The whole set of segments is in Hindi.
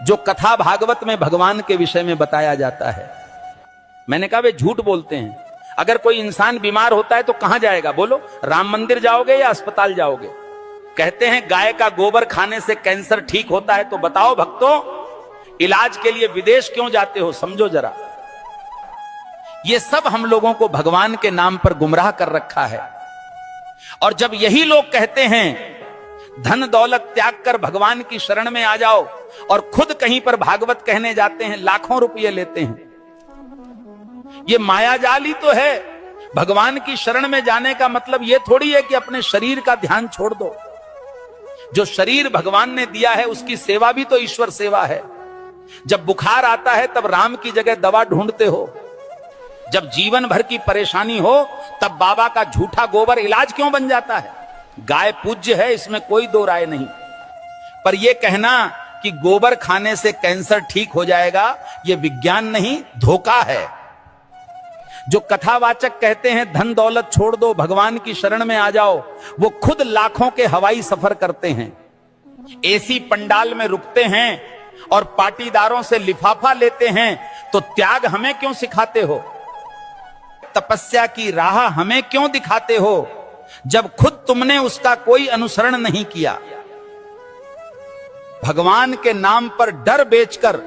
जो कथा भागवत में भगवान के विषय में बताया जाता है। मैंने कहा वे झूठ बोलते हैं। अगर कोई इंसान बीमार होता है तो कहां जाएगा बोलो? राम मंदिर जाओगे या अस्पताल जाओगे? कहते हैं गाय का गोबर खाने से कैंसर ठीक होता है, तो बताओ भक्तों, इलाज के लिए विदेश क्यों जाते हो? समझो जरा। ये सब हम लोगों को भगवान के नाम पर गुमराह कर रखा है। और जब यही लोग कहते हैं धन दौलत त्याग कर भगवान की शरण में आ जाओ, और खुद कहीं पर भागवत कहने जाते हैं, लाखों रुपये लेते हैं। ये मायाजाल ही तो है। भगवान की शरण में जाने का मतलब यह थोड़ी है कि अपने शरीर का ध्यान छोड़ दो। जो शरीर भगवान ने दिया है उसकी सेवा भी तो ईश्वर सेवा है। जब बुखार आता है तब राम की जगह दवा ढूंढते हो। जब जीवन भर की परेशानी हो तब बाबा का झूठा गोबर इलाज क्यों बन जाता है? गाय पूज्य है, इसमें कोई दो राय नहीं, पर यह कहना कि गोबर खाने से कैंसर ठीक हो जाएगा, यह विज्ञान नहीं, धोखा है। जो कथावाचक कहते हैं धन दौलत छोड़ दो, भगवान की शरण में आ जाओ, वो खुद लाखों के हवाई सफर करते हैं, एसी पंडाल में रुकते हैं और पाटीदारों से लिफाफा लेते हैं। तो त्याग हमें क्यों सिखाते हो? तपस्या की राह हमें क्यों दिखाते हो, जब खुद तुमने उसका कोई अनुसरण नहीं किया? भगवान के नाम पर डर बेचकर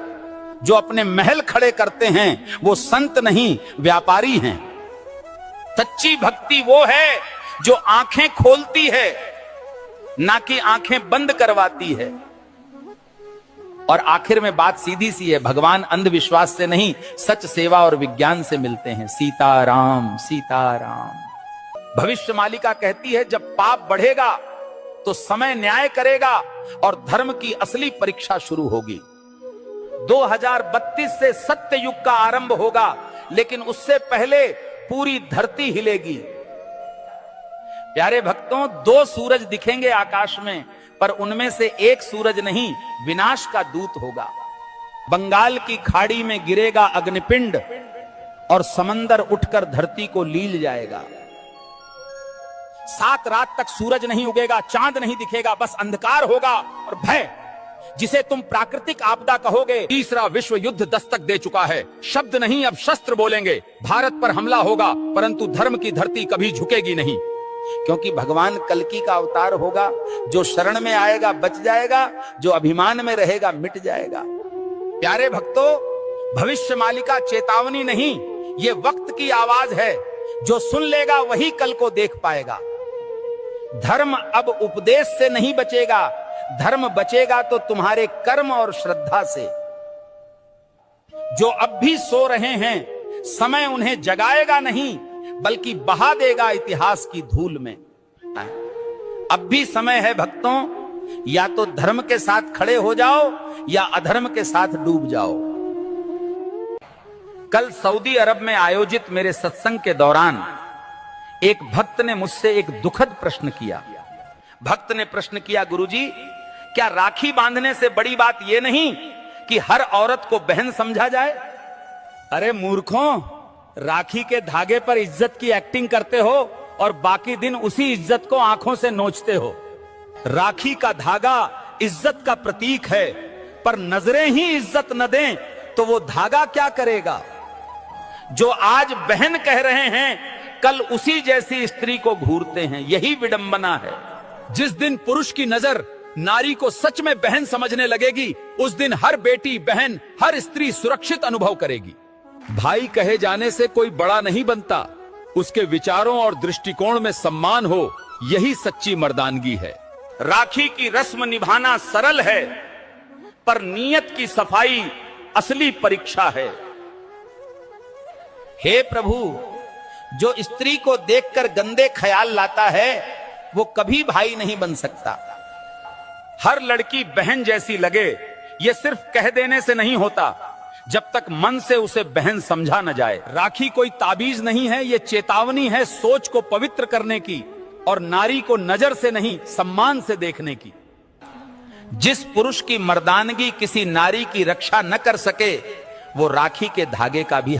जो अपने महल खड़े करते हैं वो संत नहीं, व्यापारी हैं। सच्ची भक्ति वो है जो आंखें खोलती है, ना कि आंखें बंद करवाती है। और आखिर में बात सीधी सी है, भगवान अंधविश्वास से नहीं, सच सेवा और विज्ञान से मिलते हैं। सीताराम सीताराम। भविष्य मालिका कहती है जब पाप बढ़ेगा तो समय न्याय करेगा और धर्म की असली परीक्षा शुरू होगी। 2032 से सत्य युग का आरंभ होगा, लेकिन उससे पहले पूरी धरती हिलेगी। प्यारे भक्तों, 2 सूरज दिखेंगे आकाश में, पर उनमें से एक सूरज नहीं, विनाश का दूत होगा। बंगाल की खाड़ी में गिरेगा अग्निपिंड और समंदर उठकर धरती को लील जाएगा। 7 रात तक सूरज नहीं उगेगा, चांद नहीं दिखेगा, बस अंधकार होगा और भय, जिसे तुम प्राकृतिक आपदा कहोगे। तीसरा विश्व युद्ध दस्तक दे चुका है। शब्द नहीं अब शस्त्र बोलेंगे। भारत पर हमला होगा, परंतु धर्म की धरती कभी झुकेगी नहीं, क्योंकि भगवान कल्कि का अवतार होगा। जो शरण में आएगा बच जाएगा, जो अभिमान में रहेगा मिट जाएगा। प्यारे भक्तों, भविष्य मालिका चेतावनी नहीं, ये वक्त की आवाज है। जो सुन लेगा वही कल को देख पाएगा। धर्म अब उपदेश से नहीं बचेगा, धर्म बचेगा तो तुम्हारे कर्म और श्रद्धा से। जो अब भी सो रहे हैं, समय उन्हें जगाएगा नहीं, बल्कि बहा देगा इतिहास की धूल में। अब भी समय है भक्तों, या तो धर्म के साथ खड़े हो जाओ या अधर्म के साथ डूब जाओ। कल सऊदी अरब में आयोजित मेरे सत्संग के दौरान एक भक्त ने मुझसे एक दुखद प्रश्न किया। भक्त ने प्रश्न किया, गुरुजी, क्या राखी बांधने से बड़ी बात यह नहीं कि हर औरत को बहन समझा जाए? अरे मूर्खों, राखी के धागे पर इज्जत की एक्टिंग करते हो और बाकी दिन उसी इज्जत को आंखों से नोचते हो। राखी का धागा इज्जत का प्रतीक है, पर नजरें ही इज्जत न दें तो वो धागा क्या करेगा? जो आज बहन कह रहे हैं, कल उसी जैसी स्त्री को घूरते हैं। यही विडंबना है। जिस दिन पुरुष की नजर नारी को सच में बहन समझने लगेगी, उस दिन हर बेटी, बहन, हर स्त्री सुरक्षित अनुभव करेगी। भाई कहे जाने से कोई बड़ा नहीं बनता, उसके विचारों और दृष्टिकोण में सम्मान हो, यही सच्ची मर्दानगी है। राखी की रस्म निभाना सरल है, पर नीयत की सफाई असली परीक्षा है। हे प्रभु, जो स्त्री को देखकर गंदे ख्याल लाता है वो कभी भाई नहीं बन सकता। हर लड़की बहन जैसी लगे, ये सिर्फ कह देने से नहीं होता, जब तक मन से उसे बहन समझा न जाए। राखी कोई ताबीज नहीं है, ये चेतावनी है सोच को पवित्र करने की और नारी को नजर से नहीं सम्मान से देखने की। जिस पुरुष की मर्दानगी किसी नारी की रक्षा न कर सके, वो राखी के धागे का भी